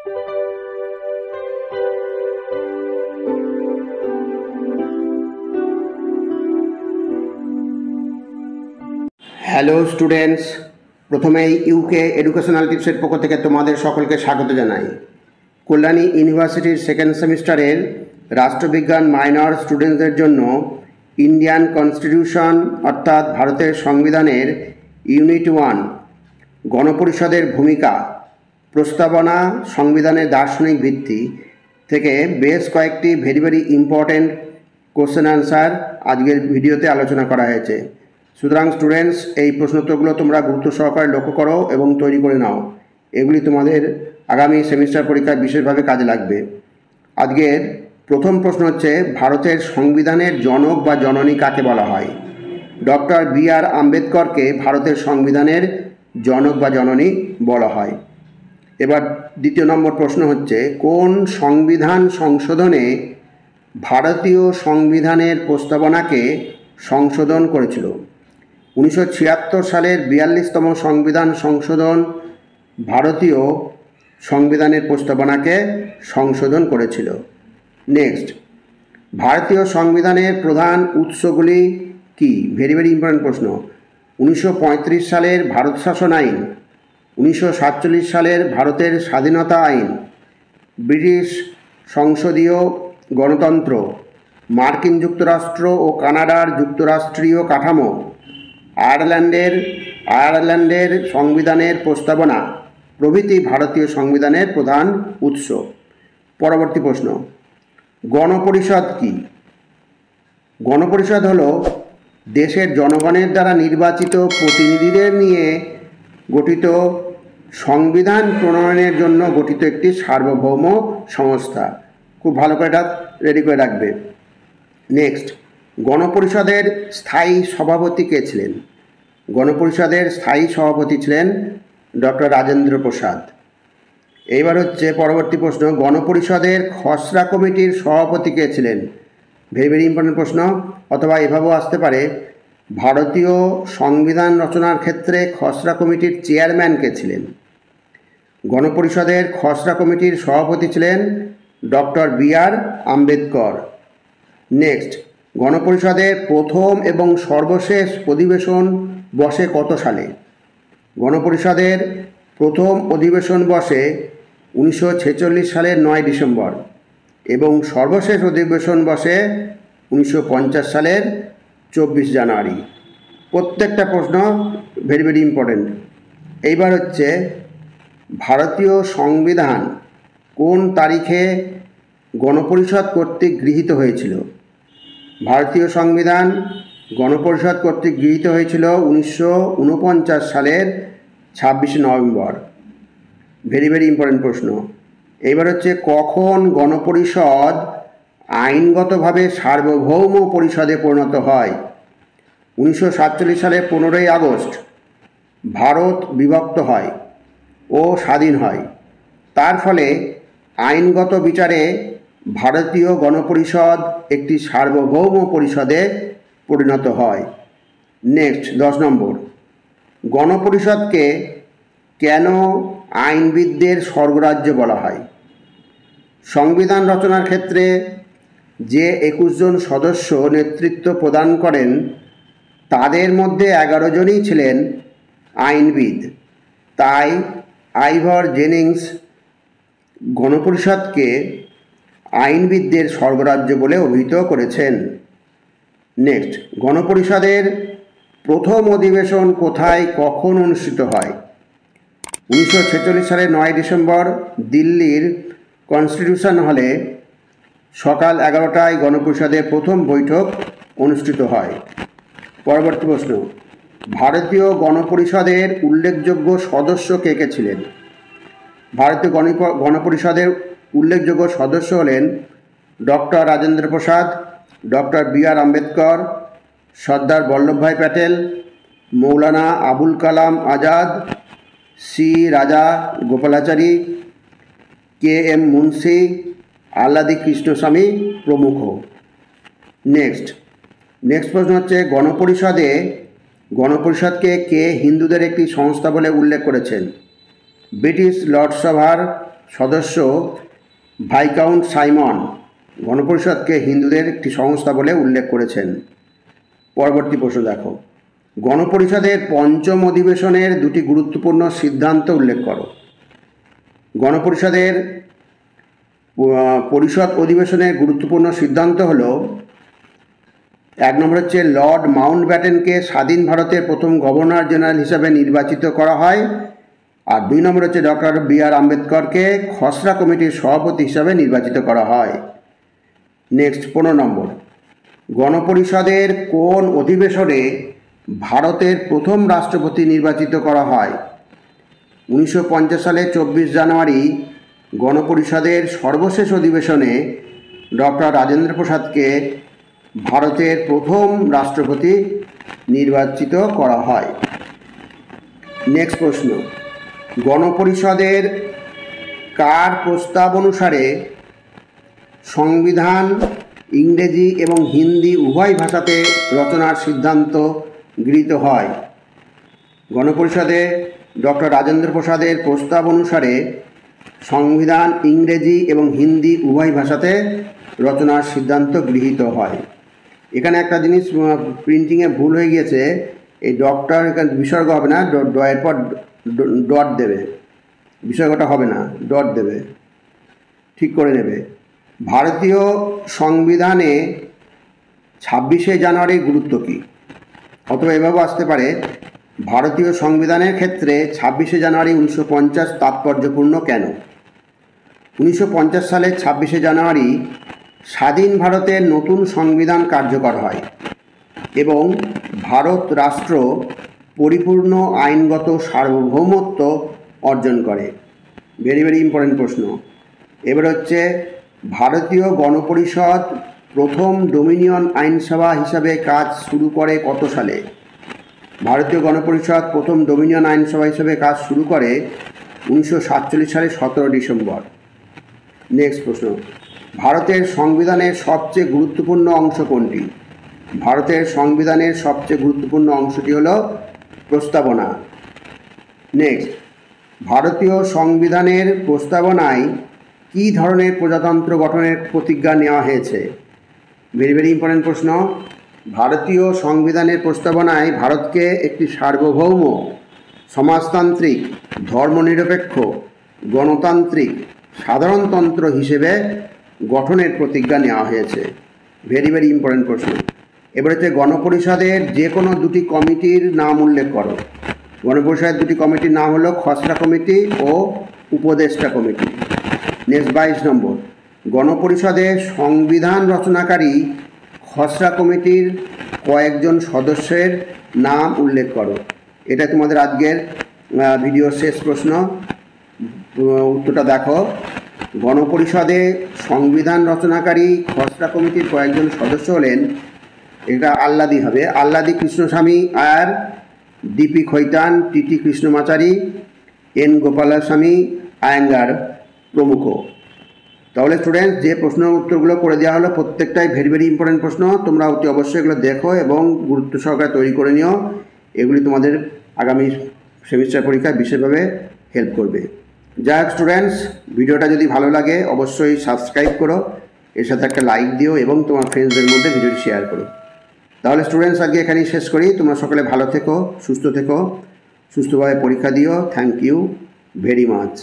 Hello students, প্রথমেই UK educational টিপসের পক্ষ থেকে তোমাদের সকলকে স্বাগত জানাই। কল্যাণী ইউনিভার্সিটির সেকেন্ড সেমিস্টারের রাষ্ট্রবিজ্ঞান মাইনর স্টুডেন্টদের জন্য ইন্ডিয়ান কনস্টিটিউশন অর্থাৎ ভারতের সংবিধানের ইউনিট 1 গণপরিষদের ভূমিকা, প্রস্তাবনা, সংবিধানের দার্শনিক ভিত্তি থেকে বেশ কয়েকটি ভেরি ইম্পর্ট্যান্ট কোশ্চেন অ্যান্সার আজকের ভিডিওতে আলোচনা করা হয়েছে। সুতরাং স্টুডেন্টস, এই প্রশ্নোত্তরগুলো তোমরা গুরুত্ব সহকারে লক্ষ্য করো এবং তৈরি করে নাও। এগুলি তোমাদের আগামী সেমিস্টার পরীক্ষায় বিশেষভাবে কাজে লাগবে। আজকের প্রথম প্রশ্ন হচ্ছে, ভারতের সংবিধানের জনক বা জননী কাকে বলা হয়? Doctor B.R.. আম্বেদকরকে ভারতের সংবিধানের জনক বা জননী বলা হয়। এবার দ্বিতীয় নম্বর প্রশ্ন হচ্ছে, কোন সংবিধান সংশোধনে ভারতীয় সংবিধানের প্রস্তাবনাকে সংশোধন করেছিল? 1976 সালের 42তম সংবিধান সংশোধন ভারতীয় সংবিধানের প্রস্তাবনাকে সংশোধন করেছিল। নেক্সট, ভারতীয় সংবিধানের প্রধান উৎসগুলি কি? ভেরি ইম্পর্টেন্ট প্রশ্ন। 1935 সালের ভারত শাসন আইন, 1947 সালের ভারতের স্বাধীনতা আইন, ব্রিটিশ সংসদীয় গণতন্ত্র, মার্কিন যুক্তরাষ্ট্র ও কানাডার যুক্তরাষ্ট্রীয় কাঠামো, আয়ারল্যান্ডের সংবিধানের প্রস্তাবনা প্রভৃতি ভারতীয় সংবিধানের প্রধান উৎস। পরবর্তী প্রশ্ন, গণপরিষদ কি? গণপরিষদ হল দেশের জনগণের দ্বারা নির্বাচিত প্রতিনিধিদের নিয়ে গঠিত সংবিধান প্রণয়নের জন্য গঠিত একটি সার্বভৌম সংস্থা। খুব ভালো করে এটা রেডি করে রাখবে। নেক্সট, গণপরিষদের স্থায়ী সভাপতি কে ছিলেন? গণপরিষদের স্থায়ী সভাপতি ছিলেন ডক্টর রাজেন্দ্র প্রসাদ। এইবার হচ্ছে পরবর্তী প্রশ্ন, গণপরিষদের খসড়া কমিটির সভাপতি কে ছিলেন? ভেরি ইম্পর্টেন্ট প্রশ্ন। অথবা এভাবেও আসতে পারে, ভারতীয় সংবিধান রচনার ক্ষেত্রে খসড়া কমিটির চেয়ারম্যান কে ছিলেন? গণপরিষদের খসড়া কমিটির সভাপতি ছিলেন ডক্টর বি.আর. আম্বেদকর। নেক্সট, গণপরিষদের প্রথম এবং সর্বশেষ অধিবেশন বসে কত সালে? গণপরিষদের প্রথম অধিবেশন বসে 1946 সালের 9 ডিসেম্বর এবং সর্বশেষ অধিবেশন বসে 1950 সালের 24 জানুয়ারি। প্রত্যেকটা প্রশ্ন ভেরি ইম্পর্টেন্ট। এইবার হচ্ছে, ভারতীয় সংবিধান কোন তারিখে গণপরিষদ কর্তৃক গৃহীত হয়েছিল? ভারতীয় সংবিধান গণপরিষদ কর্তৃক গৃহীত হয়েছিল 1949 সালের 26 নভেম্বর। ভেরি ইম্পর্টেন্ট প্রশ্ন। এইবার হচ্ছে, কখন গণপরিষদ আইনগতভাবে সার্বভৌম পরিষদে পরিণত হয়? 1947 সালের 15ই আগস্ট ভারত বিভক্ত হয় ও স্বাধীন হয়। তার ফলে আইনগত বিচারে ভারতীয় গণপরিষদ একটি সার্বভৌম পরিষদে পরিণত হয়। নেক্সট 10 নম্বর, গণপরিষদকে কেন আইনবিদদের স্বর্গরাজ্য বলা হয়? সংবিধান রচনার ক্ষেত্রে যে 21 জন সদস্য নেতৃত্ব প্রদান করেন তাদের মধ্যে 11 জনই ছিলেন আইনবিদ। তাই আইভর জেনিংস গণপরিষদকে আইনবিদদের স্বর্গরাজ্য বলে অভিহিত করেছেন। নেক্সট, গণপরিষদের প্রথম অধিবেশন কোথায় কখন অনুষ্ঠিত হয়? 1946 সালের 9 ডিসেম্বর দিল্লির কনস্টিটিউশন হলে সকাল 11টায় গণপরিষদের প্রথম বৈঠক অনুষ্ঠিত হয়। পরবর্তী প্রশ্ন, ভারতীয় গণপরিষদের উল্লেখযোগ্য সদস্য কে কে ছিলেন? ভারতীয় গণপরিষদের উল্লেখযোগ্য সদস্য হলেন doctor Rajendra Prasad, doctor B.R.. Ambedkar, Sardar Vallabhbhai Patel, Maulana Abul Kalam Azad, C রাজা গোপালাচারী, কে.এম. মুন্সি, আল্লাদি কৃষ্ণস্বামী প্রমুখ। নেক্সট প্রশ্ন হচ্ছে, গণপরিষদকে কে হিন্দুদের একটি সংস্থা বলে উল্লেখ করেছেন? ব্রিটিশ লর্ডসভার সদস্য ভাইকাউন্ট সাইমন গণপরিষদকে হিন্দুদের একটি সংস্থা বলে উল্লেখ করেছেন। পরবর্তী প্রশ্ন দেখো, গণপরিষদের পঞ্চম অধিবেশনের দুটি গুরুত্বপূর্ণ সিদ্ধান্ত উল্লেখ করো। গণপরিষদের পরিষদ অধিবেশনের গুরুত্বপূর্ণ সিদ্ধান্ত হলো, এক নম্বর হচ্ছে লর্ড মাউন্টব্যাটেনকে স্বাধীন ভারতের প্রথম গভর্নর জেনারেল হিসাবে নির্বাচিত করা হয়, আর 2 নম্বর হচ্ছে ডক্টর বি.আর. আম্বেদকরকে খসড়া কমিটির সভাপতি হিসাবে নির্বাচিত করা হয়। নেক্সট 15 নম্বর, গণপরিষদের কোন অধিবেশনে ভারতের প্রথম রাষ্ট্রপতি নির্বাচিত করা হয়? 1950 সালে 24 জানুয়ারি গণপরিষদের সর্বশেষ অধিবেশনে ডক্টর রাজেন্দ্র প্রসাদকে ভারতের প্রথম রাষ্ট্রপতি নির্বাচিত করা হয়। নেক্সট প্রশ্ন, গণপরিষদের কার প্রস্তাব অনুসারে সংবিধান ইংরেজি এবং হিন্দি উভয় ভাষাতে রচনার সিদ্ধান্ত গৃহীত হয়? গণপরিষদে ডক্টর রাজেন্দ্র প্রসাদের প্রস্তাব অনুসারে সংবিধান ইংরেজি এবং হিন্দি উভয় ভাষাতে রচনার সিদ্ধান্ত গৃহীত হয়। এখানে একটা জিনিস প্রিন্টিংয়ে ভুল হয়ে গিয়েছে, এই ডক্টর এখানে বিসর্গ হবে না, এরপর ডট দেবে, বিসর্গটা হবে না, ডট দেবে, ঠিক করে নেবে। ভারতীয় সংবিধানে 26শে জানুয়ারির গুরুত্ব কী? অথবা এভাবে আসতে পারে, ভারতীয় সংবিধানের ক্ষেত্রে 26শে জানুয়ারি 1950 তাৎপর্যপূর্ণ কেন? 1950 সালের 26শে জানুয়ারি স্বাধীন ভারতের নতুন সংবিধান কার্যকর হয় এবং ভারত রাষ্ট্র পরিপূর্ণ আইনগত সার্বভৌমত্ব অর্জন করে। ভেরি ভেরি ইম্পর্টেন্ট প্রশ্ন। এবার হচ্ছে, ভারতীয় গণপরিষদ প্রথম ডোমিনিয়ন আইনসভা হিসাবে কাজ শুরু করে কত সালে? ভারতীয় গণপরিষদ প্রথম ডোমিনিয়ন আইনসভা হিসাবে কাজ শুরু করে 1947 সালের 17 ডিসেম্বর। নেক্সট প্রশ্ন, ভারতের সংবিধানের সবচেয়ে গুরুত্বপূর্ণ অংশ কোনটি? ভারতের সংবিধানের সবচেয়ে গুরুত্বপূর্ণ অংশটি হল প্রস্তাবনা। নেক্সট, ভারতীয় সংবিধানের প্রস্তাবনায় কী ধরনের প্রজাতন্ত্র গঠনের প্রতিজ্ঞা নেওয়া হয়েছে? ভেরি ভেরি ইম্পর্টেন্ট প্রশ্ন। ভারতীয় সংবিধানের প্রস্তাবনায় ভারতকে একটি সার্বভৌম, সমাজতান্ত্রিক, ধর্মনিরপেক্ষ, গণতান্ত্রিক সাধারণতন্ত্র হিসেবে গঠনের প্রতিজ্ঞা নেওয়া হয়েছে। ভেরি ভেরি ইম্পর্টেন্ট প্রশ্ন। এবার হচ্ছে, গণপরিষদের যে কোনো দুটি কমিটির নাম উল্লেখ করো। গণপরিষদের দুটি কমিটির নাম হলো খসড়া কমিটি ও উপদেষ্টা কমিটি। নেক্সট 22 নম্বর, গণপরিষদের সংবিধান রচনাকারী খসড়া কমিটির কয়েকজন সদস্যের নাম উল্লেখ করো। এটা তোমাদের আজকের ভিডিওর শেষ প্রশ্ন। উত্তরটা দেখো, গণপরিষদে সংবিধান রচনাকারী খসড়া কমিটির কয়েকজন সদস্য হলেন, এটা আল্লাদি হবে, Alladi Krishnaswami Ayyar, DP Khaitan, TT Krishnamachari, N Gopalaswami Ayyangar প্রমুখ। তাহলে স্টুডেন্টস, যে প্রশ্ন উত্তরগুলো করে দেওয়া হলো প্রত্যেকটাই ভেরি ভেরি ইম্পর্টেন্ট প্রশ্ন। তোমরা অতি অবশ্যই এগুলো দেখো এবং গুরুত্ব সহকারে তৈরি করে নিও। এগুলি তোমাদের আগামী সেমিস্টার পরীক্ষায় বিশেষভাবে হেল্প করবে। যাই হোক স্টুডেন্টস, ভিডিওটা যদি ভালো লাগে অবশ্যই সাবস্ক্রাইব করো, এর সাথে একটা লাইক দিও এবং তোমার ফ্রেন্ডসদের মধ্যে ভিডিওটি শেয়ার করো। তাহলে স্টুডেন্টস, আজকে এখানেই শেষ করি। তোমরা সকলে ভালো থেকো, সুস্থ থেকো, সুস্থভাবে পরীক্ষা দিও। Thank you very much.